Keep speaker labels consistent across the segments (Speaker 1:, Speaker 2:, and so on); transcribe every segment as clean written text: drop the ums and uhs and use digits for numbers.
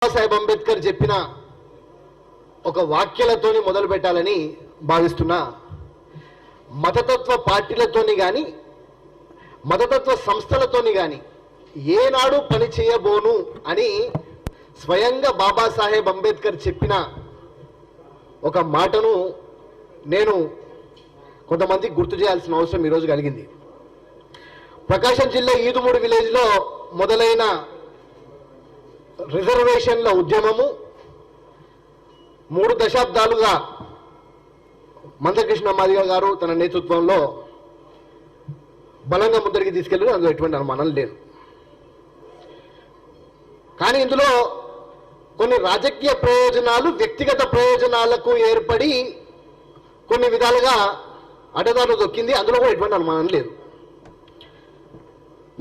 Speaker 1: బాబాసాహెబ్ అంబేద్కర్ చెప్పిన ఒక వాక్యాలతోని మొదలు పెట్టాలని భావిస్తున్నా. మతతత్వ పార్టీలతోని కానీ మతతత్వ సంస్థలతోని కానీ ఏనాడు పని చేయబోను అని స్వయంగా బాబాసాహెబ్ అంబేద్కర్ చెప్పిన ఒక మాటను నేను కొంతమందికి గుర్తు చేయాల్సిన అవసరం ఈరోజు కలిగింది. ప్రకాశం జిల్లా ఈదుమూడి విలేజ్లో మొదలైన రిజర్వేషన్ల ఉద్యమము 3 దశాబ్దాలుగా మందకృష్ణ మాదిగ గారు తన నేతృత్వంలో బలంగా ముందరికి తీసుకెళ్ళి అందులో ఎటువంటి అనుమానం లేదు. కానీ ఇందులో కొన్ని రాజకీయ ప్రయోజనాలు వ్యక్తిగత ప్రయోజనాలకు ఏర్పడి కొన్ని విధాలుగా అడ్డదారులు దొక్కింది. అందులో కూడా ఎటువంటి అనుమానం లేదు.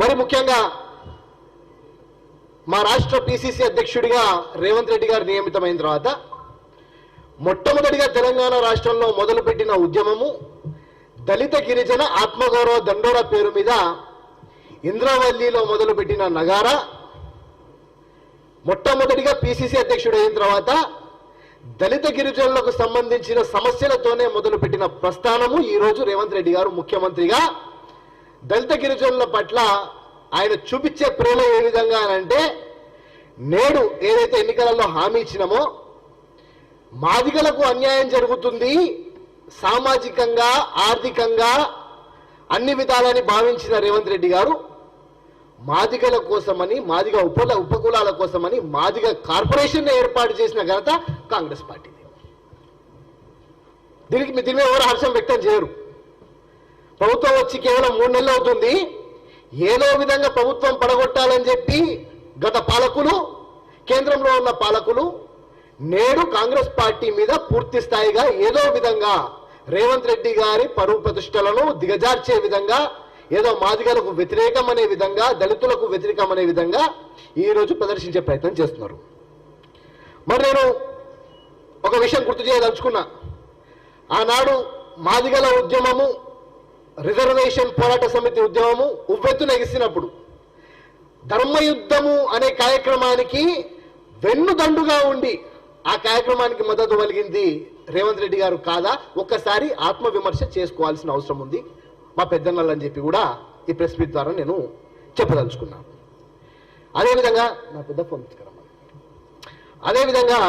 Speaker 1: మరి ముఖ్యంగా మా రాష్ట్ర పిసిసి అధ్యక్షుడిగా రేవంత్ రెడ్డి గారు నియమితమైన తర్వాత మొట్టమొదటిగా తెలంగాణ రాష్ట్రంలో మొదలుపెట్టిన ఉద్యమము దళిత గిరిజన ఆత్మగౌరవ దండోరా పేరు మీద ఇంద్రవల్లిలో మొదలుపెట్టిన నగారా మొట్టమొదటిగా పిసిసి అధ్యక్షుడు అయిన తర్వాత దళిత గిరిజనులకు సంబంధించిన సమస్యలతోనే మొదలుపెట్టిన ప్రస్థానము ఈరోజు రేవంత్ రెడ్డి గారు ముఖ్యమంత్రిగా దళిత గిరిజనుల పట్ల ఆయన చూపించే ప్రేమ ఏ విధంగా అంటే, నేడు ఏదైతే ఎన్నికలలో హామీ ఇచ్చినామో మాదిగలకు అన్యాయం జరుగుతుంది, సామాజికంగా ఆర్థికంగా అన్ని విధాలని భావించిన రేవంత్ రెడ్డి గారు మాదిగల కోసమని, మాదిగ ఉపకులాల కోసమని మాదిగ కార్పొరేషన్ ఏర్పాటు చేసిన ఘనత కాంగ్రెస్ పార్టీ. దీని మీద ఎవరు హర్షం వ్యక్తం చేయరు. ప్రభుత్వం వచ్చి కేవలం 3 నెలలు అవుతుంది. ఏదో విధంగా ప్రభుత్వం పడగొట్టాలని చెప్పి గత పాలకులు, కేంద్రంలో ఉన్న పాలకులు నేడు కాంగ్రెస్ పార్టీ మీద పూర్తి స్థాయిగా ఏదో విధంగా రేవంత్ రెడ్డి గారి పరువు ప్రతిష్టలను దిగజార్చే విధంగా, ఏదో మాదిగలకు వ్యతిరేకం అనే విధంగా, దళితులకు వ్యతిరేకం అనే విధంగా ఈరోజు ప్రదర్శించే ప్రయత్నం చేస్తున్నారు. మరి నేను ఒక విషయం గుర్తు చేయదలుచుకున్నా. ఆనాడు మాదిగల ఉద్యమము, రిజర్వేషన్ పోరాట సమితి ఉద్యమము ఉవ్వెత్తున ఎగిసినప్పుడు ధర్మయుద్ధము అనే కార్యక్రమానికి వెన్నుదండుగా ఉండి ఆ కార్యక్రమానికి మద్దతు కలిగింది రేవంత్ రెడ్డి గారు కాదా? ఒక్కసారి ఆత్మవిమర్శ చేసుకోవాల్సిన అవసరం ఉంది మా పెద్దన్నలు అని చెప్పి కూడా ఈ ప్రెస్ మీట్ ద్వారా నేను చెప్పదలుచుకున్నాను. అదేవిధంగా నా పెద్ద ఫోన్ అదేవిధంగా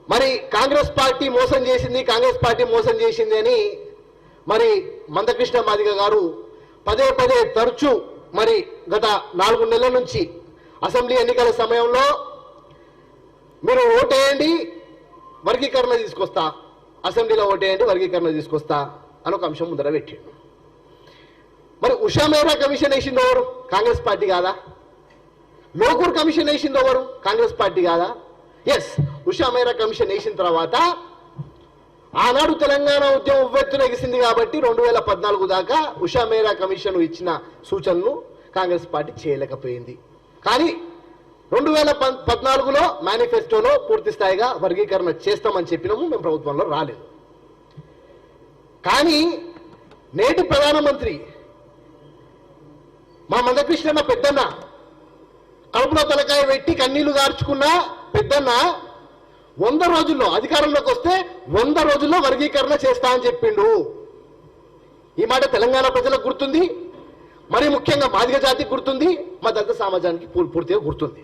Speaker 1: మరి కాంగ్రెస్ పార్టీ మోసం చేసింది అని మరి మందకృష్ణ మాదిగ గారు పదే తరచూ మరి గత 4 నెలల నుంచి అసెంబ్లీ ఎన్నికల సమయంలో మీరు ఓటేయండి వర్గీకరణ తీసుకొస్తా, అసెంబ్లీలో ఓటేయండి వర్గీకరణ తీసుకొస్తా అని ఒక అంశం ముందర పెట్టిండు. మరి ఉషా మేరా కమిషన్ వేసింది ఎవరు? కాంగ్రెస్ పార్టీ కాదా? లోకూర్ కమిషన్ వేసింది ఎవరు? కాంగ్రెస్ పార్టీ కాదా? ఎస్, ఉషా మేరా కమిషన్ వేసిన తర్వాత ఆనాడు తెలంగాణ ఉద్యమం ఉవ్వెత్తున ఎగిసింది కాబట్టి 2014 దాకా ఉషా మేరా కమిషన్ ఇచ్చిన సూచనలు కాంగ్రెస్ పార్టీ చేయలేకపోయింది. కానీ 2014లో మేనిఫెస్టోలో పూర్తి స్థాయిగా వర్గీకరణ చేస్తామని చెప్పినాము, మేము ప్రభుత్వంలో రాలేదు. కానీ నేటి ప్రధానమంత్రి మా మందకృష్ణ పెద్దన్న కడుపులో తలకాయ పెట్టి కన్నీళ్లు గార్చుకున్న పెద్దన్న 100 రోజుల్లో అధికారంలోకి వస్తే 100 రోజుల్లో వర్గీకరణ చేస్తా అని చెప్పిండు. ఈ మాట తెలంగాణ ప్రజలకు గుర్తుంది, మరి ముఖ్యంగా మాదిగ జాతికి గుర్తుంది, మా దళిత సమాజానికి పూర్తిగా గుర్తుంది.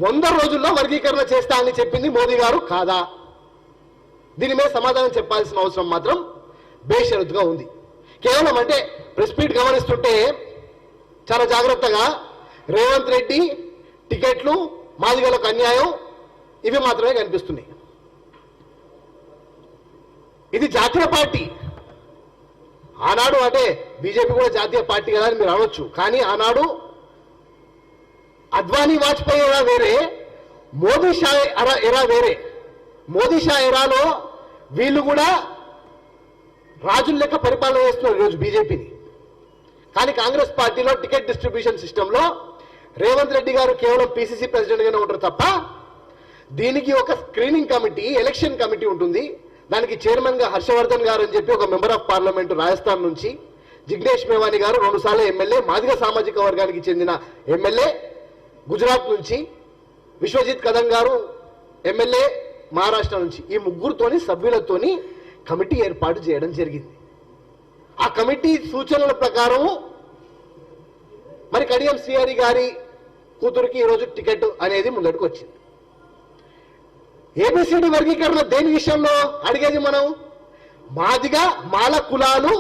Speaker 1: 100 రోజుల్లో వర్గీకరణ చేస్తా అని చెప్పింది మోదీ గారు కాదా? దీని మీద సమాధానం చెప్పాల్సిన అవసరం మాత్రం బేషరతుగా ఉంది. కేవలం అంటే ప్రెస్ మీట్ గమనిస్తుంటే చాలా జాగ్రత్తగా రేవంత్ రెడ్డి టికెట్లు, మాదిగలకు అన్యాయం, ఇవి మాత్రమే కనిపిస్తున్నాయి. ఇది జాతీయ పార్టీ. ఆనాడు అంటే బీజేపీ కూడా జాతీయ పార్టీ కదా అని మీరు అనవచ్చు. కానీ ఆనాడు అద్వానీ వాజ్పేయి ఎరా వేరే, మోదీ షా ఎరా వేరే. మోదీ షా ఎరాలో వీళ్ళు కూడా రాజుల లెక్క పరిపాలన చేస్తున్నారు ఈరోజు బీజేపీని. కానీ కాంగ్రెస్ పార్టీలో టికెట్ డిస్ట్రిబ్యూషన్ సిస్టంలో రేవంత్ రెడ్డి గారు కేవలం పిసిసి ప్రెసిడెంట్గానే ఉంటారు తప్ప దీనికి ఒక స్క్రీనింగ్ కమిటీ, ఎలక్షన్ కమిటీ ఉంటుంది. దానికి చైర్మన్ గా హర్షవర్ధన్ గారు అని చెప్పి ఒక మెంబర్ ఆఫ్ పార్లమెంట్ రాజస్థాన్ నుంచి, జిగ్నేష్ మేవాని గారు 2 సార్లు ఎమ్మెల్యే, మాదిగ సామాజిక వర్గానికి చెందిన ఎమ్మెల్యే, గుజరాత్ నుంచి, విశ్వజిత్ కదం గారు ఎమ్మెల్యే మహారాష్ట్ర నుంచి, ఈ ముగ్గురుతోని సభ్యులతోని కమిటీ ఏర్పాటు చేయడం జరిగింది. ఆ కమిటీ సూచనల ప్రకారం మరి కడియం శ్రీహరి గారి కూతురికి ఈరోజు టికెట్ అనేది ముందటికి వచ్చింది. ఏబిసిడి వర్గీకరణ దేని విషయంలో అడిగేది మనం? మాదిగా మాల కులాలు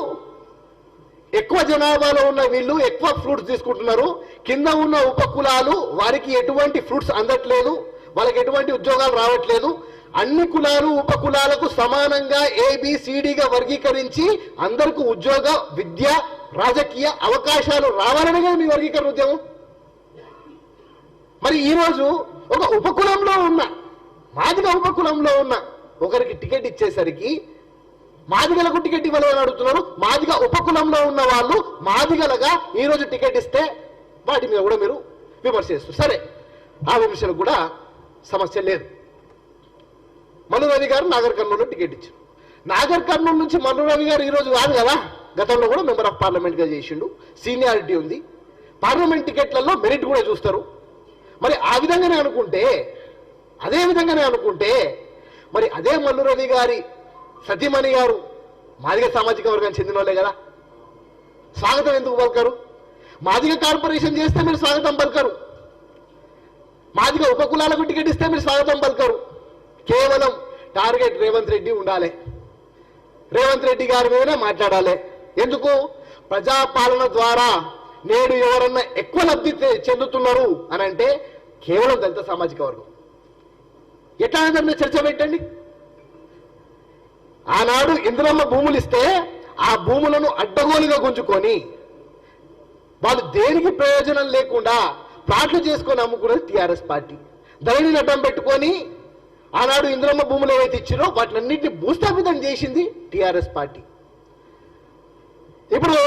Speaker 1: ఎక్కువ జనాభాలో ఉన్న వీళ్ళు ఎక్కువ ఫ్రూట్స్ తీసుకుంటున్నారు, కింద ఉన్న ఉప కులాలు వారికి ఎటువంటి ఫ్రూట్స్ అందట్లేదు, వాళ్ళకి ఎటువంటి ఉద్యోగాలు రావట్లేదు, అన్ని కులాలు ఉప కులాలకు సమానంగా ఏబిసిడిగా వర్గీకరించి అందరికీ ఉద్యోగ, విద్య, రాజకీయ అవకాశాలు రావాలని కదా మీ వర్గీకరణ ఉద్యమం. మరి ఈరోజు ఒక ఉపకులంలో ఉన్న మాదిగ ఉపకులంలో ఉన్న ఒకరికి టికెట్ ఇచ్చేసరికి మాదిగలకు టికెట్ ఇవ్వాలని అడుగుతున్నారు. మాదిగ ఉపకులంలో ఉన్న వాళ్ళు మాదిగలుగా ఈరోజు టికెట్ ఇస్తే వాటి మీద కూడా మీరు విమర్శ చేస్తారు. సరే, ఆ విమర్శలకు కూడా సమస్య లేదు. మల్లు రవి గారు నాగర్ కర్నూలులో టికెట్ ఇచ్చారు. నాగర్ కర్నూలు నుంచి మల్లు రవి గారు ఈరోజు కాదు కదా, గతంలో కూడా మెంబర్ ఆఫ్ పార్లమెంట్గా చేసిండు, సీనియారిటీ ఉంది, పార్లమెంట్ టికెట్లలో మెరిట్ కూడా చూస్తారు. మరి ఆ విధంగానే అనుకుంటే, అదే విధంగానే అనుకుంటే మరి అదే మల్లు రవి గారి సతీమణి గారు మాదిగ సామాజిక వర్గానికి చెందిన వాళ్ళే కదా, స్వాగతం ఎందుకు పలకరు? మాదిగ కార్పొరేషన్ చేస్తే మీరు స్వాగతం పలకరు, మాదిగ ఉపకులాలకు టికెట్ ఇస్తే మీరు స్వాగతం పలకరు. కేవలం టార్గెట్ రేవంత్ రెడ్డి ఉండాలి, రేవంత్ రెడ్డి గారి మీదనే మాట్లాడాలి. ఎందుకు? ప్రజాపాలన ద్వారా నేడు ఎవరన్నా ఎక్కువ లబ్ధి చెందుతున్నారు అని అంటే కేవలం దళిత సామాజిక వర్గం. ఎట్లా దాన్ని చర్చ పెట్టండి. ఆనాడు ఇంద్రమ్మ భూములు ఇస్తే ఆ భూములను అడ్డగోలుగా గుంజుకొని వాళ్ళు దేనికి ప్రయోజనం లేకుండా ప్లాట్లు చేసుకొని అమ్ముకున్నది టీఆర్ఎస్ పార్టీ. ధరణిని అడ్డం పెట్టుకొని ఆనాడు ఇంద్రమ్మ భూములు ఏవైతే ఇచ్చిరో వాటినన్నింటినీ భూస్థాపితం చేసింది టీఆర్ఎస్ పార్టీ. ఇప్పుడు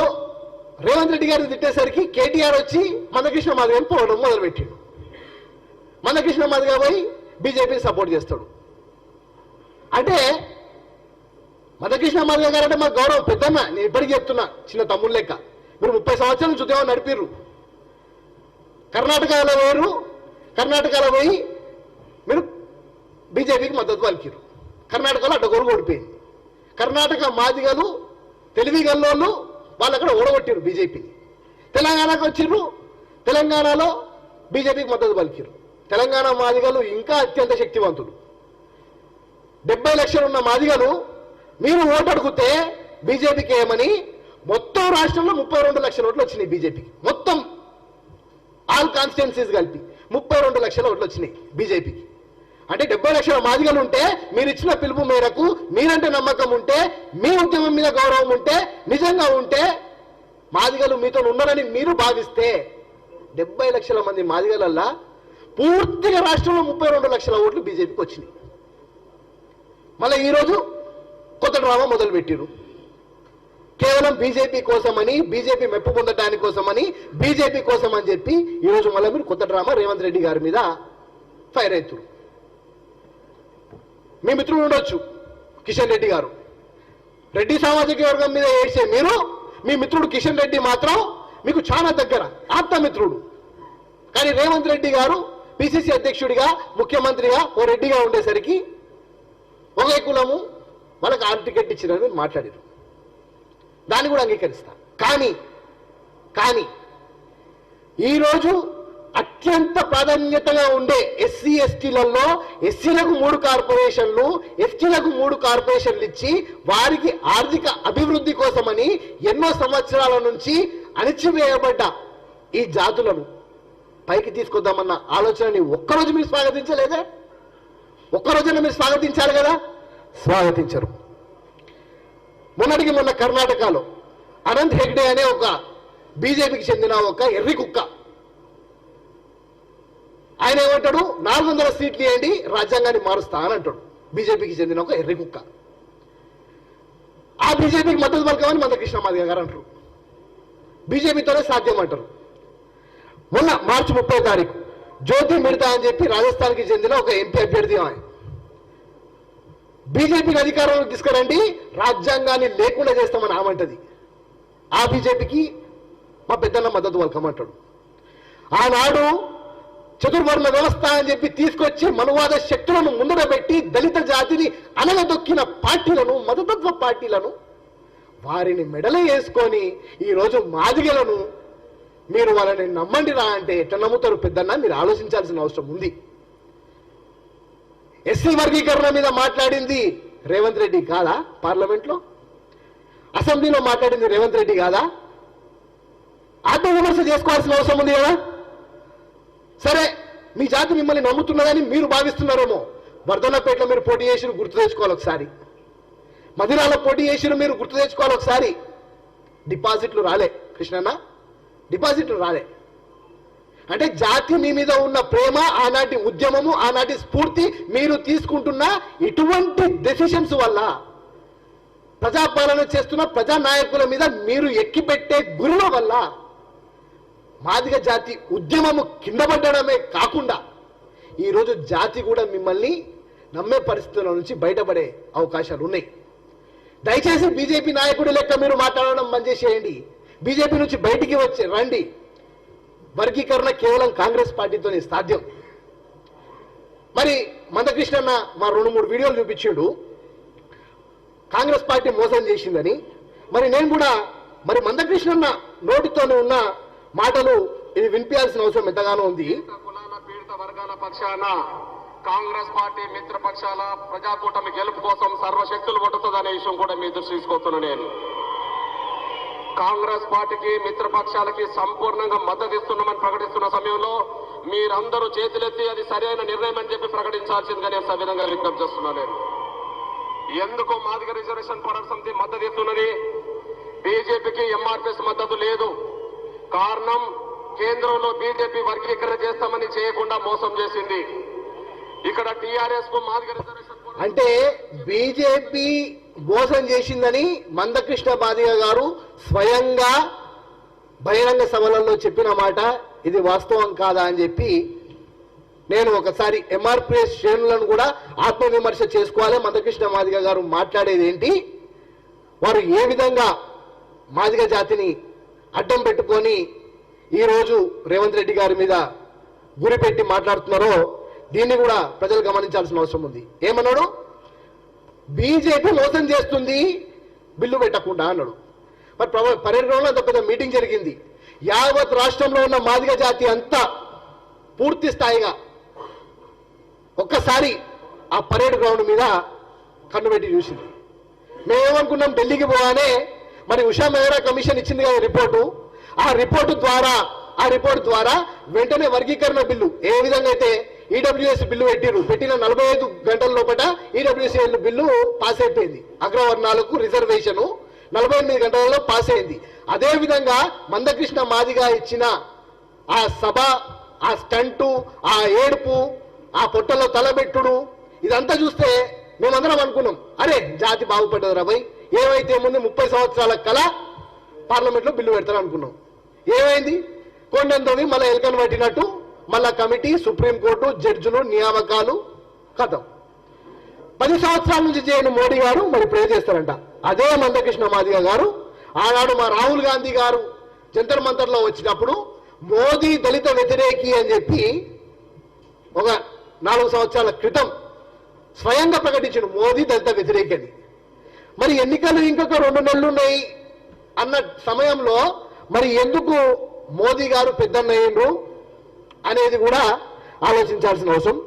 Speaker 1: రేవంత్ రెడ్డి గారిని తిట్టేసరికి కేటీఆర్ వచ్చి మందకృష్ణ మాదిగని పోవడం మొదలుపెట్టాడు. మందకృష్ణ మాదిగ పోయి బీజేపీని సపోర్ట్ చేస్తాడు. అంటే మందకృష్ణ మాదిగ గారు అంటే మాకు గౌరవం, పెద్దన్న, నేను ఇప్పటికీ చెప్తున్నా, చిన్న తమ్ముడు లెక్క. మీరు 30 సంవత్సరాల నుంచి ఉద్యమం నడిపిర్రు. కర్ణాటకలో వేరు, కర్ణాటకలో పోయి మీరు బీజేపీకి మద్దతు పలికిరు. కర్ణాటకలో అడ్డగోరు ఓడిపోయింది. కర్ణాటక మాదిగలు తెలివి గల్లోళ్ళు వాళ్ళు అక్కడ ఓడగొట్టారు బీజేపీని. తెలంగాణకు వచ్చిర్రు, తెలంగాణలో బీజేపీకి మద్దతు పలికిరు. తెలంగాణ మాదిగలు ఇంకా అత్యంత శక్తివంతులు. 70 లక్షలు ఉన్న మాదిగలు మీరు ఓటు అడిగితే బీజేపీకి ఏమని మొత్తం రాష్ట్రంలో 32 లక్షల ఓట్లు వచ్చినాయి బీజేపీకి. మొత్తం ఆల్ కాన్స్టిట్యున్సీస్ కలిపి 32 లక్షల ఓట్లు వచ్చినాయి బీజేపీకి. అంటే 70 లక్షల మాదిగలు ఉంటే, మీరు ఇచ్చిన పిలుపు మేరకు మీరంటే నమ్మకం ఉంటే, మీ ఉద్యమం మీద గౌరవం ఉంటే, నిజంగా ఉంటే, మాదిగలు మీతో ఉన్నారని మీరు భావిస్తే 70 లక్షల మంది మాదిగలల్లా పూర్తిగా రాష్ట్రంలో 32 లక్షల ఓట్లు బీజేపీకి వచ్చినాయి. మళ్ళీ ఈరోజు కొత్త డ్రామా మొదలుపెట్టిరు. కేవలం బీజేపీ కోసమని, బీజేపీ మెప్పు పొందడానికి కోసమని, బీజేపీ కోసం అని చెప్పి ఈరోజు మళ్ళీ మీరు కొత్త డ్రామా రేవంత్ రెడ్డి గారి మీద ఫైర్ అవుతారు. మీ మిత్రుడు ఉండొచ్చు కిషన్ రెడ్డి గారు, రెడ్డి సామాజిక వర్గం మీద ఏడ్చే మీరు, మీ మిత్రుడు కిషన్ రెడ్డి మాత్రం మీకు చాలా దగ్గర ఆప్తమిత్రుడు. కానీ రేవంత్ రెడ్డి గారు పిసిసి అధ్యక్షుడిగా, ముఖ్యమంత్రిగా ఓ రెడ్డిగా ఉండేసరికి ఒకే కులము వాళ్ళకి ఆరు టికెట్ ఇచ్చినని మాట్లాడారు. దాన్ని కూడా అంగీకరిస్తా. కానీ ఈరోజు అత్యంత ప్రాధాన్యతగా ఉండే ఎస్సీ ఎస్టీలలో ఎస్సీలకు 3 కార్పొరేషన్లు, ఎస్టీలకు 3 కార్పొరేషన్లు ఇచ్చి వారికి ఆర్థిక అభివృద్ధి కోసమని ఎన్నో సంవత్సరాల నుంచి అణిచివేయబడ్డ ఈ జాతులను పైకి తీసుకొద్దామన్న ఆలోచనని ఒక్కరోజు మీరు స్వాగతించలేదే? ఒక్కరోజున మీరు స్వాగతించాలి కదా, స్వాగతించరు. మొన్నటికి మొన్న కర్ణాటకలో అనంత్ హెగ్డే అనే ఒక బీజేపీకి చెందిన ఒక ఎర్రి కుక్క, ఆయన ఏమంటాడు, 400 సీట్లు ఇవ్వండి రాజ్యాంగాన్ని మారుస్తా అని అంటాడు. బీజేపీకి చెందిన ఒక ఎర్రి కుక్క. ఆ బీజేపీకి మద్దతు పలకమని మందకృష్ణ మాదిగ గారు అంటారు. బీజేపీతోనే సాధ్యం అంటారు. మొన్న మార్చి 30వ తారీఖు జ్యోతి మిడతా అని చెప్పి రాజస్థాన్కి చెందిన ఒక ఎంపీ అభ్యర్థి, ఆయన బీజేపీకి అధికారంలోకి తీసుకురండి, రాజ్యాంగాన్ని లేకుండా చేస్తామని ఆమంటది. ఆ బీజేపీకి మా పెద్దన్న మద్దతు పలకమంటాడు. ఆనాడు చతుర్వర్ణ వ్యవస్థ అని చెప్పి తీసుకొచ్చి మనువాద శక్తులను ముందర పెట్టి దళిత జాతిని అనగదొక్కిన పార్టీలను మతతత్వ పార్టీలను వారిని మెడలు వేసుకొని ఈరోజు మాదిగలను మీరు వాళ్ళని నమ్మండి రా అంటే ఎట్లా నమ్ముతారు పెద్దన్న? మీరు ఆలోచించాల్సిన అవసరం ఉంది. ఎస్సీ వర్గీకరణ మీద మాట్లాడింది రేవంత్ రెడ్డి కాదా? పార్లమెంట్లో అసెంబ్లీలో మాట్లాడింది రేవంత్ రెడ్డి కాదా? ఆత్మవిమర్శ చేసుకోవాల్సిన అవసరం ఉంది కదా. సరే, మీ జాతి మిమ్మల్ని నమ్ముతున్నదని మీరు భావిస్తున్నారేమో. వర్ధన్నపేటలో మీరు పోటీ చేసి గుర్తు తెచ్చుకోవాలి ఒకసారి. మదిరాలో పోటీ చేసి మీరు గుర్తు తెచ్చుకోవాలి ఒకసారి. డిపాజిట్లు రాలే కృష్ణన్న, డిపాజిట్లు రాలే. అంటే జాతి మీ మీద ఉన్న ప్రేమ, ఆనాటి ఉద్యమము, ఆనాటి స్ఫూర్తి, మీరు తీసుకుంటున్న ఇటువంటి డెసిషన్స్ వల్ల ప్రజాపాలన చేస్తున్న ప్రజానాయకుల మీద మీరు ఎక్కిపెట్టే గురుల వల్ల మాదిగ జాతి ఉద్యమము కింద పడ్డడమే కాకుండా ఈరోజు జాతి కూడా మిమ్మల్ని నమ్మే పరిస్థితుల నుంచి బయటపడే అవకాశాలు ఉన్నాయి. దయచేసి బీజేపీ నాయకుడి లెక్క మీరు మాట్లాడడం బంద్ చేసేయండి. బీజేపీ నుంచి బయటికి వచ్చి రండి. వర్గీకరణ కేవలం కాంగ్రెస్ పార్టీతోనే సాధ్యం. మరి మందకృష్ణన్న మా 2-3 వీడియోలు చూపించిండు కాంగ్రెస్ పార్టీ మోసం చేసిందని. మరి నేను కూడా మరి మందకృష్ణన్న నోటితోనే ఉన్న మాటలు ఇది వినిపించాల్సిన అవసరం ఎంతగానో ఉంది.
Speaker 2: కులాల పీడిత వర్గాల పక్షాన కాంగ్రెస్ పార్టీ మిత్రపక్షాల ప్రజాకూటమి గెలుపు కోసం సర్వశక్తులు కొట్టుతుందనే విషయం కూడా మీ దృష్టి తీసుకొస్తున్నా. నేను కాంగ్రెస్ పార్టీకి మిత్రపక్షాలకి సంపూర్ణంగా మద్దతు ఇస్తున్నామని ప్రకటిస్తున్న సమయంలో మీరందరూ చేతులెత్తి అది సరైన నిర్ణయం అని చెప్పి ప్రకటించాల్సిందిగా నేను సవిధంగా విజ్ఞప్తి చేస్తున్నాను. నేను ఎందుకు మాదిగ రిజర్వేషన్ పోరాట సమితి మద్దతు ఇస్తున్నది? బీజేపీకి ఎంఆర్పీఎస్ మద్దతు లేదు. కారణం, కేంద్రంలో బీజేపీ వర్గీకరణ చేస్తామని చేయకుండా మోసం చేసింది. ఇక్కడ టీఆర్ఎస్ కు మాదిగ రిజర్వేషన్
Speaker 1: అంటే బీజేపీ మోసం చేసిందని మందకృష్ణ మాదిగ గారు స్వయంగా బహిరంగ సభలలో చెప్పిన మాట ఇది వాస్తవం కాదా అని చెప్పి నేను ఒకసారి ఎంఆర్పీఎస్ శ్రేణులను కూడా ఆత్మవిమర్శ చేసుకోవాలి. మందకృష్ణ మాదిగ గారు మాట్లాడేది ఏంటి, వారు ఏ విధంగా మాదిగ జాతిని అడ్డం పెట్టుకొని ఈరోజు రేవంత్ రెడ్డి గారి మీద గురిపెట్టి మాట్లాడుతున్నారో దీన్ని కూడా ప్రజలు గమనించాల్సిన అవసరం ఉంది. ఏమన్నాడు? బీజేపీ మోసం చేస్తుంది బిల్లు పెట్టకుండా అన్నాడు. మరి పరేడ్ గ్రౌండ్లో అంత పెద్ద మీటింగ్ జరిగింది. యావత్ రాష్ట్రంలో ఉన్న మాదిగ జాతి అంతా పూర్తి స్థాయిగా ఒక్కసారి ఆ పరేడ్ గ్రౌండ్ మీద కన్ను పెట్టి చూసింది. మేమేమనుకున్నాం, ఢిల్లీకి పోగానే మరి ఉషా మెహ్రా కమిషన్ ఇచ్చింది కదా రిపోర్టు, ఆ రిపోర్టు ద్వారా వెంటనే వర్గీకరణ బిల్లు ఏ విధంగా అయితే ఈడబ్ల్యూఎస్ బిల్లు పెట్టిన 45 గంటల లోపల ఈడబ్ల్యూఎస్ బిల్లు పాస్ అయిపోయింది. అగ్రవర్ణాలకు రిజర్వేషన్ 48 గంటలలో పాస్ అయింది. అదే విధంగా మందకృష్ణ మాదిగా ఇచ్చిన ఆ సభ, ఆ స్టంటు, ఆ ఏడుపు, ఆ పొట్టలో తలబెట్టుడు, ఇదంతా చూస్తే మేమందరం అనుకున్నాం, అరే జాతి బాగుపడ్డది రాబోయ్, ఏమైతే ముందు 30 సంవత్సరాల కళ పార్లమెంట్లో బిల్లు పెడతారు అనుకున్నాం. ఏమైంది? కొండంతోని మళ్ళీ ఎలకను పట్టినట్టు మళ్ళా కమిటీ, సుప్రీంకోర్టు, జడ్జిలు, నియామకాలు కథం. 10 సంవత్సరాల నుంచి చేయని మోడీ గారు మరి ప్రే చేస్తారంట. అదే మందకృష్ణ మాదిగ గారు ఆనాడు మా రాహుల్ గాంధీ గారు జంతర్ మంతర్లో వచ్చినప్పుడు మోదీ దళిత వ్యతిరేకి అని చెప్పి ఒక 4 సంవత్సరాల క్రితం స్వయంగా ప్రకటించాడు మోదీ దళిత వ్యతిరేకి అని. మరి ఎన్నికలు ఇంకొక 2 నెలలు ఉన్నాయి అన్న సమయంలో మరి ఎందుకు మోదీ గారు పెద్దన్నయ్యిండ్రు అనేది కూడా ఆలోచించాల్సిన అవసరం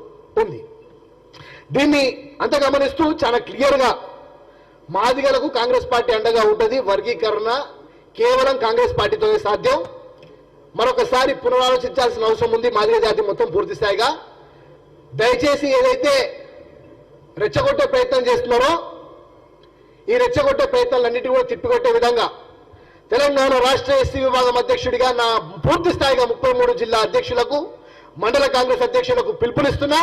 Speaker 1: ఉంది. దీన్ని అంత గమనిస్తూ చాలా క్లియర్గా మాదిగలకు కాంగ్రెస్ పార్టీ అండగా ఉంటుంది. వర్గీకరణ కేవలం కాంగ్రెస్ పార్టీతోనే సాధ్యం. మరొకసారి పునరాలోచించాల్సిన అవసరం ఉంది మాదిగ జాతి మొత్తం పూర్తి స్థాయిగా. దయచేసి ఏదైతే రెచ్చగొట్టే ప్రయత్నం చేస్తున్నారో ఈ రెచ్చగొట్టే ప్రయత్నాలన్నిటి కూడా తిప్పికొట్టే విధంగా తెలంగాణ రాష్ట్ర ఎస్సీ విభాగం అధ్యక్షుడిగా నా పూర్తి స్థాయిగా 33 జిల్లా అధ్యక్షులకు, మండల కాంగ్రెస్ అధ్యక్షులకు పిలుపునిస్తున్నా.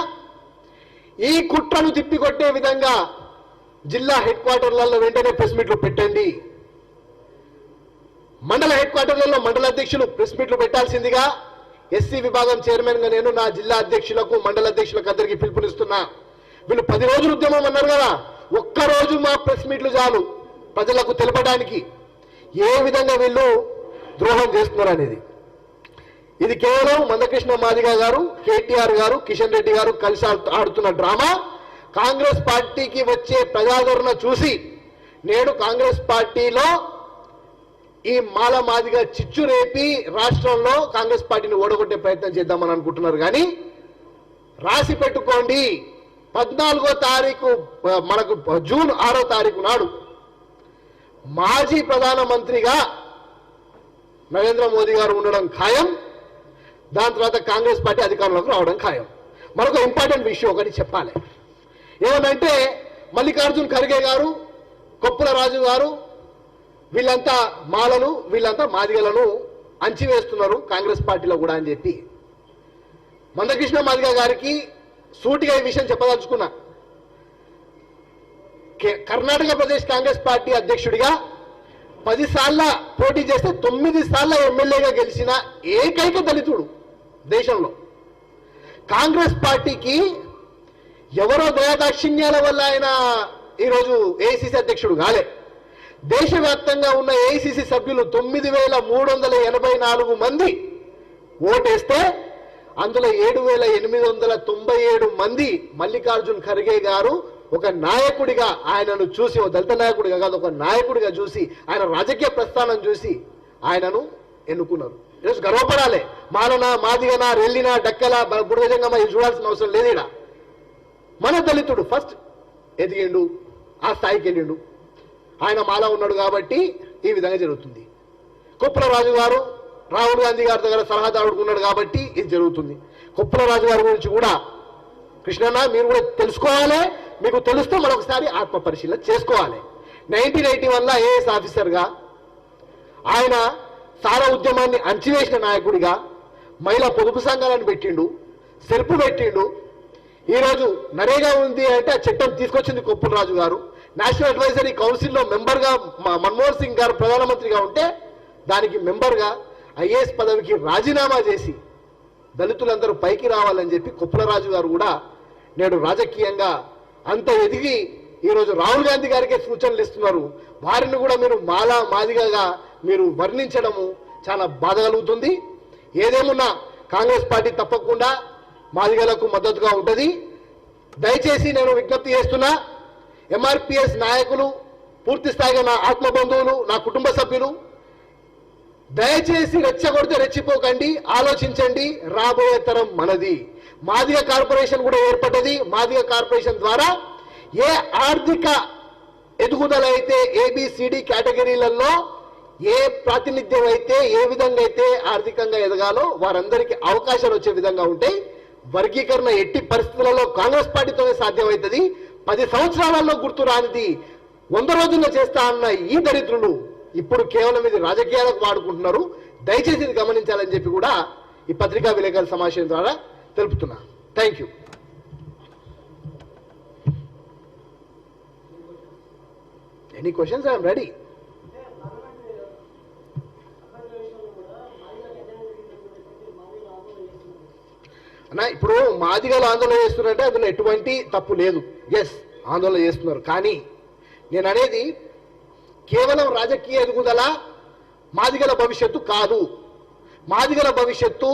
Speaker 1: ఈ కుట్రను తిప్పికొట్టే విధంగా జిల్లా హెడ్ క్వార్టర్లలో వెంటనే ప్రెస్ మీట్లు పెట్టండి. మండల హెడ్ క్వార్టర్లలో మండల అధ్యక్షులు ప్రెస్ మీట్లు పెట్టాల్సిందిగా ఎస్సీ విభాగం చైర్మన్ గా నేను నా జిల్లా అధ్యక్షులకు, మండల అధ్యక్షులకు అందరికీ పిలుపునిస్తున్నా. వీళ్ళు 10 రోజులు ఉద్యమం అన్నారు కదా, ఒక్కరోజు మా ప్రెస్ మీట్లు చాలు ప్రజలకు తెలపడానికి ఏ విధంగా వీళ్ళు ద్రోహం చేస్తున్నారు అనేది. ఇది కేవలం మందకృష్ణ మాదిగ గారు, కేటీఆర్ గారు, కిషన్ రెడ్డి గారు కలిసి ఆడుతున్న డ్రామా. కాంగ్రెస్ పార్టీకి వచ్చే ప్రజాదరణ చూసి నేడు కాంగ్రెస్ పార్టీలో ఈ మాల మాదిగ చిచ్చు రేపి రాష్ట్రంలో కాంగ్రెస్ పార్టీని ఓడగొట్టే ప్రయత్నం చేద్దామని అనుకుంటున్నారు. కానీ రాసి పెట్టుకోండి, 14వ తారీఖు మనకు జూన్ 6వ తారీఖు నాడు మాజీ ప్రధానమంత్రిగా నరేంద్ర మోదీ గారు ఉండడం ఖాయం. దాని తర్వాత కాంగ్రెస్ పార్టీ అధికారంలోకి రావడం ఖాయం. మరొక ఇంపార్టెంట్ విషయం ఒకటి చెప్పాలి. ఏమనంటే మల్లికార్జున్ ఖర్గే గారు, కొప్పుల రాజు గారు వీళ్ళంతా మాలను, వీళ్ళంతా మాదిగలను అంచివేస్తున్నారు కాంగ్రెస్ పార్టీలో కూడా అని చెప్పి మందకృష్ణ మాదిగ గారికి సూటిగా ఈ విషయం చెప్పదలుచుకున్నా. కర్ణాటక ప్రదేశ్ కాంగ్రెస్ పార్టీ అధ్యక్షుడిగా 10 సార్ల పోటీ చేస్తే 9 సార్ల ఎమ్మెల్యేగా గెలిచిన ఏకైక దళితుడు దేశంలో. కాంగ్రెస్ పార్టీకి ఎవరో దయాదాక్షిణ్యాల వల్ల ఆయన ఈరోజు ఏఐసిసి అధ్యక్షుడు కాలే. దేశవ్యాప్తంగా ఉన్న ఏఐసిసి సభ్యులు 9,384 మంది ఓటేస్తే అందులో 7,897 మంది మల్లికార్జున్ ఖర్గే గారు ఒక నాయకుడిగా ఆయనను చూసి, ఒక దళిత నాయకుడిగా కాదు ఒక నాయకుడిగా చూసి, ఆయన రాజకీయ ప్రస్థానం చూసి ఆయనను ఎన్నుకున్నారు. ఈరోజు గర్వపడాలి. మాలనా, మాదిగనా, రెల్లినా, డక్కలా, బుడగజంగమ్మ ఇది చూడాల్సిన అవసరం లేదు. ఈడ మన దళితుడు ఫస్ట్ ఎదిగిండు, ఆ స్థాయికి వెళ్ళిండు. ఆయన మాల ఉన్నాడు కాబట్టి ఈ విధంగా జరుగుతుంది. కొప్పుల రాజు గారు రాహుల్ గాంధీ గారి దగ్గర సలహాదారుడు ఉన్నాడు కాబట్టి ఇది జరుగుతుంది. కొప్పుల రాజు గారి గురించి కూడా కృష్ణన్న మీరు కూడా తెలుసుకోవాలి. మీకు తెలుస్తూ మరొకసారి ఆత్మ పరిశీలన చేసుకోవాలి. 1981లో ఐఏఎస్ ఆఫీసర్గా ఆయన సారా ఉద్యమాన్ని అంచివేసిన నాయకుడిగా మహిళా పొదుపు సంఘాలను పెట్టిండు, సెల్పు పెట్టిండు. ఈరోజు నరేగా ఉంది అంటే ఆ చట్టం తీసుకొచ్చింది కొప్పుల రాజు గారు. నేషనల్ అడ్వైజరీ కౌన్సిల్లో మెంబర్గా మన్మోహన్ సింగ్ గారు ప్రధానమంత్రిగా ఉంటే దానికి మెంబర్గా ఐఏఎస్ పదవికి రాజీనామా చేసి దళితులందరూ పైకి రావాలని చెప్పి కొప్పుల రాజు గారు కూడా నేడు రాజకీయంగా అంత ఎదిగి ఈరోజు రాహుల్ గాంధీ గారికే సూచనలు ఇస్తున్నారు. వారిని కూడా మీరు మాదిగగా మీరు వర్ణించడము చాలా బాధ కలుగుతుంది. ఏదేమున్నా కాంగ్రెస్ పార్టీ తప్పకుండా మాదిగలకు మద్దతుగా ఉంటుంది. దయచేసి నేను విజ్ఞప్తి చేస్తున్నా, ఎంఆర్పిఎస్ నాయకులు, పూర్తి స్థాయిగా నా ఆత్మబంధువులు, నా కుటుంబ సభ్యులు, దయచేసి రెచ్చగొడితే రెచ్చిపోకండి, ఆలోచించండి. రాబోయే తరం మనది. మాదిగ కార్పొరేషన్ కూడా ఏర్పడ్డది. మాదిగ కార్పొరేషన్ ద్వారా ఏ ఆర్థిక ఎదుగుదల అయితే ఏబిసిడి కేటగిరీలలో ఏ ప్రాతినిధ్యం అయితే ఏ విధంగా అయితే ఆర్థికంగా ఎదగాలో వారందరికీ అవకాశాలు వచ్చే విధంగా ఉంటాయి. వర్గీకరణ ఎట్టి పరిస్థితులలో కాంగ్రెస్ పార్టీతోనే సాధ్యమవుతుంది. 10 సంవత్సరాలలో గుర్తు రానిది 100 రోజుల్లో చేస్తా అన్న ఈ దరిద్రులు ఇప్పుడు కేవలం ఇది రాజకీయాలకు వాడుకుంటున్నారు. దయచేసి ఇది గమనించాలని చెప్పి కూడా ఈ పత్రికా విలేకరుల సమావేశం ద్వారా తెలుపుతున్నా. Thank you. Any questions? I'm ready. అన్నా ఇప్పుడు మాదిగలు ఆందోళన చేస్తున్నారంటే అందులో ఎటువంటి తప్పు లేదు. ఎస్, ఆందోళన చేస్తున్నారు. కానీ నేను అనేది కేవలం రాజకీయ ఎదుగుదల మాదిగల భవిష్యత్తు కాదు. మాదిగల భవిష్యత్తు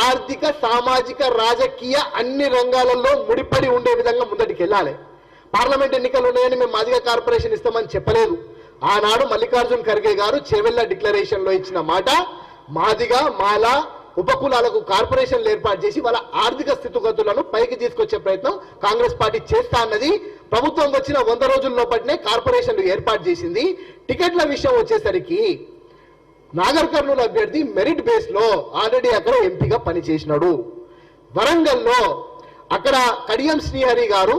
Speaker 1: ఆర్థిక, సామాజిక, రాజకీయ అన్ని రంగాలలో ముడిపడి ఉండే విధంగా ముందటికి వెళ్ళాలి. పార్లమెంట్ ఎన్నికలు ఉన్నాయని మేము మాదిగ కార్పొరేషన్ ఇస్తామని చెప్పలేదు. ఆనాడు మల్లికార్జున్ ఖర్గే గారు చేవెళ్ళ డిక్లరేషన్ లో ఇచ్చిన మాట, మాదిగ, మాల, ఉపకులాలకు కార్పొరేషన్లు ఏర్పాటు చేసి వాళ్ళ ఆర్థిక స్థితిగతులను పైకి తీసుకొచ్చే ప్రయత్నం కాంగ్రెస్ పార్టీ చేస్తా అన్నది. ప్రభుత్వం వచ్చిన 100 రోజుల్లో పట్టినే కార్పొరేషన్లు ఏర్పాటు చేసింది. టికెట్ల విషయం వచ్చేసరికి నాగర్ కర్నూలు అభ్యర్థి మెరిట్ బేస్ లో ఆల్రెడీ అక్కడ ఎంపీగా పనిచేసినాడు. వరంగల్లో అక్కడ కడియం శ్రీహరి గారు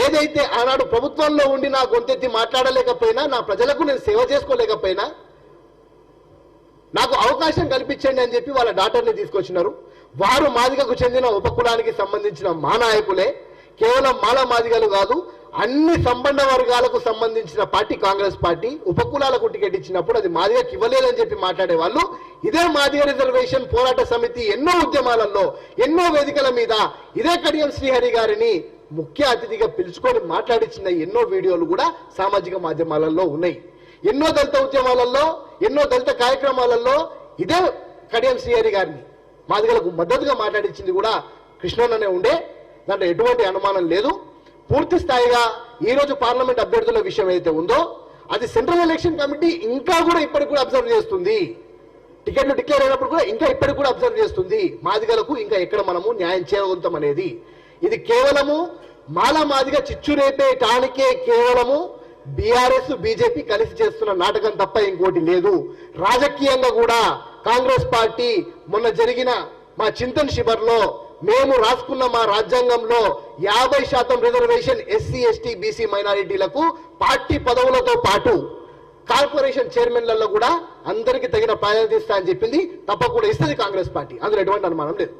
Speaker 1: ఏదైతే ఆనాడు ప్రభుత్వంలో ఉండి నా గొంతెత్తి మాట్లాడలేకపోయినా, నా ప్రజలకు నేను సేవ చేసుకోలేకపోయినా నాకు అవకాశం కల్పించండి అని చెప్పి వాళ్ళ డాక్టర్ని తీసుకొచ్చినారు. వారు మాదిగకు చెందిన ఉపకులానికి సంబంధించిన మా నాయకులే. కేవలం మాల మాదిగలు కాదు, అన్ని సంబంధ వర్గాలకు సంబంధించిన పార్టీ కాంగ్రెస్ పార్టీ. ఉపకులాలకు టికెట్ ఇచ్చినప్పుడు అది మాదిగకి ఇవ్వలేదని చెప్పి మాట్లాడే వాళ్ళు ఇదే మాదిగ రిజర్వేషన్ పోరాట సమితి ఎన్నో ఉద్యమాలలో, ఎన్నో వేదికల మీద ఇదే కడియం శ్రీహరి గారిని ముఖ్య అతిథిగా పిలుచుకొని మాట్లాడించిన ఎన్నో వీడియోలు కూడా సామాజిక మాధ్యమాలలో ఉన్నాయి. ఎన్నో దళిత ఉద్యమాలలో, ఎన్నో దళిత కార్యక్రమాలలో ఇదే కడియం శ్రీహరి గారిని మాదిగలకు మద్దతుగా మాట్లాడించింది కూడా కృష్ణన్ననే ఉండే, దాంట్లో ఎటువంటి అనుమానం లేదు. పూర్తి స్థాయిగా ఈ రోజు పార్లమెంట్ అభ్యర్థుల విషయం ఏదైతే ఉందో అది సెంట్రల్ ఎలక్షన్ కమిటీ ఇంకా కూడా ఇప్పటికి కూడా అబ్జర్వ్ చేస్తుంది. టికెట్లు డిక్లేర్ అయినప్పుడు కూడా ఇంకా ఇప్పటికి కూడా అబ్జర్వ్ చేస్తుంది. మాదిగలకు ఇంకా ఎక్కడ మనము న్యాయం చేయగలుగుతాం అనేది. ఇది కేవలము మాదిగ చిచ్చు రేపేటానికే కేవలము బీఆర్ఎస్ బీజేపీ కలిసి చేస్తున్న నాటకం తప్ప ఇంకోటి లేదు. రాజకీయంగా కూడా కాంగ్రెస్ పార్టీ మొన్న జరిగిన మా చింతన్ శిబర్లో మేము రాసుకున్న మా రాజ్యాంగంలో 50% రిజర్వేషన్ ఎస్సీ ఎస్టీ బీసీ మైనారిటీలకు పార్టీ పదవులతో పాటు కార్పొరేషన్ చైర్మన్లలో కూడా అందరికీ తగిన ప్రాధాన్యత ఇస్తా అని చెప్పింది. తప్పకుండా ఇస్తుంది కాంగ్రెస్ పార్టీ, అందులో ఎటువంటి అనుమానం లేదు.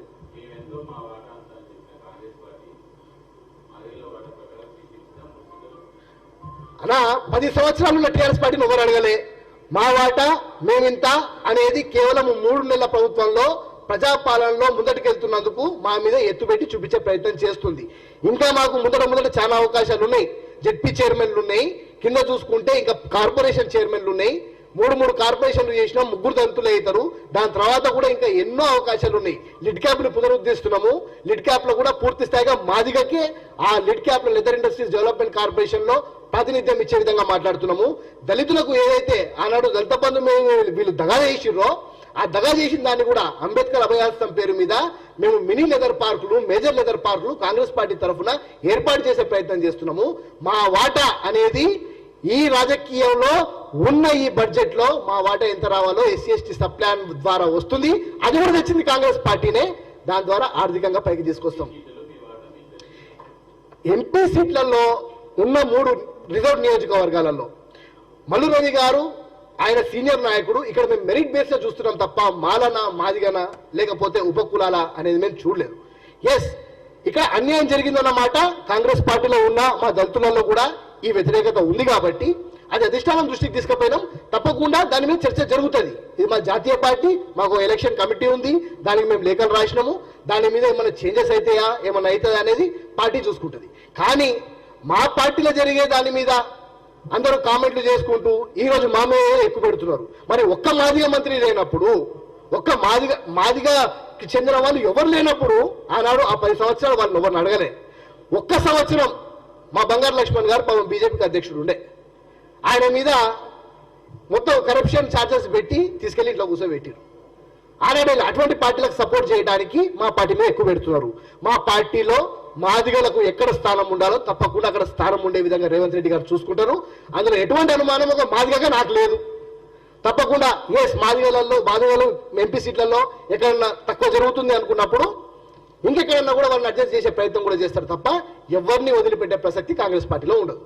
Speaker 1: అలా 10 సంవత్సరాలున్న టీఆర్ఎస్ పార్టీని ఎవరు అడగలే. మా వాటా మేమింత అనేది కేవలం 3 నెలల ప్రభుత్వంలో ప్రజాపాలనలో ముందటికెళ్తున్నందుకు మా మీద ఎత్తుపెట్టి చూపించే ప్రయత్నం చేస్తుంది. ఇంకా మాకు ముందట చాలా అవకాశాలు ఉన్నాయి. జెడ్పీ చైర్మన్లు ఉన్నాయి, కింద చూసుకుంటే ఇంకా కార్పొరేషన్ చైర్మన్లు ఉన్నాయి. 3 కార్పొరేషన్లు చేసినా 3 దంతులు అవుతారు. దాని తర్వాత కూడా ఇంకా ఎన్నో అవకాశాలు ఉన్నాయి. లిడ్ క్యాప్ ని పునరుద్ధరిస్తున్నాము. లిడ్ క్యాప్ లో కూడా పూర్తి స్థాయిగా మాదిగకే ఆ లిడ్ క్యాప్ లో లెదర్ ఇండస్ట్రీస్ డెవలప్మెంట్ కార్పొరేషన్ లో ప్రాతినిధ్యం ఇచ్చే విధంగా మాట్లాడుతున్నాము. దళితులకు ఏదైతే ఆనాడు దళిత బంధు వీళ్ళు దగా చేసిర్రో ఆ దగా చేసిన దాన్ని కూడా అంబేద్కర్ అభయాస్తం పేరు మీద మేము మినీ లెదర్ పార్కులు, మేజర్ లెదర్ పార్కులు కాంగ్రెస్ పార్టీ తరఫున ఏర్పాటు చేసే ప్రయత్నం చేస్తున్నాము. మా వాటా అనేది ఈ రాజకీయంలో ఉన్న ఈ బడ్జెట్ లో మా వాటా ఎంత రావాలో ఎస్సీ ఎస్టీ సబ్ ప్లాన్ ద్వారా వస్తుంది. అది కూడా తెచ్చింది కాంగ్రెస్ పార్టీనే. దాని ద్వారా ఆర్థికంగా పైకి తీసుకొస్తాం. ఎంపీ సీట్లలో ఉన్న 3 రిజర్వ్ నియోజకవర్గాలలో మల్లు రవి గారు ఆయన సీనియర్ నాయకుడు. ఇక్కడ మేము మెరిట్ బేస్ లో చూస్తున్నాం తప్ప మాలనా మాదిగనా లేకపోతే ఉపకులాల అనేది మేము చూడలేదు. ఎస్, ఇక్కడ అన్యాయం జరిగిందన్నమాట. కాంగ్రెస్ పార్టీలో ఉన్న మా దళితులలో కూడా ఈ వ్యతిరేకత ఉంది కాబట్టి అది అధిష్టానం దృష్టికి తీసుకుపోయినాం. తప్పకుండా దాని మీద చర్చ జరుగుతుంది. ఇది మా జాతీయ పార్టీ, మాకు ఎలక్షన్ కమిటీ ఉంది, దానికి మేము లేఖలు రాసినాము. దాని మీద ఏమైనా చేంజెస్ అవుతాయా ఏమన్నా అవుతుందా అనేది పార్టీ చూసుకుంటుంది. కానీ మా పార్టీలో జరిగే దాని మీద అందరూ కామెంట్లు చేసుకుంటూ ఈ రోజు మా మీద ఎక్కువ పెడుతున్నారు. మరి ఒక్క మాదిగ మంత్రి లేనప్పుడు, ఒక్క మాదిగకి చెందిన వాళ్ళు ఎవరు లేనప్పుడు ఆనాడు ఆ 10 సంవత్సరాలు వాళ్ళని ఎవరిని అడగలే. ఒక్క సంవత్సరం మా బంగారు లక్ష్మణ్ గారు పాపం బీజేపీకి అధ్యక్షుడు ఉండే, ఆయన మీద మొత్తం కరప్షన్ ఛార్జెస్ పెట్టి తీసుకెళ్లి ఇంట్లో కూర్చోబెట్టారు. ఆనాడు అటువంటి పార్టీలకు సపోర్ట్ చేయడానికి మా పార్టీ మీద ఎక్కువ పెడుతున్నారు. మా పార్టీలో మాదిగలకు ఎక్కడ స్థానం ఉండాలో తప్పకుండా అక్కడ స్థానం ఉండే విధంగా రేవంత్ రెడ్డి గారు చూసుకుంటారు. అందులో ఎటువంటి అనుమానం ఒక మాదిగగా నాకు లేదు. తప్పకుండా మాదిగలు ఎంపీ సీట్లలో ఎక్కడన్నా తక్కువ జరుగుతుంది అనుకున్నప్పుడు ఇంకెక్కడన్నా కూడా వాళ్ళని అడ్జస్ట్ చేసే ప్రయత్నం కూడా చేస్తారు తప్ప ఎవరిని వదిలిపెట్టే ప్రసక్తి కాంగ్రెస్ పార్టీలో ఉండదు.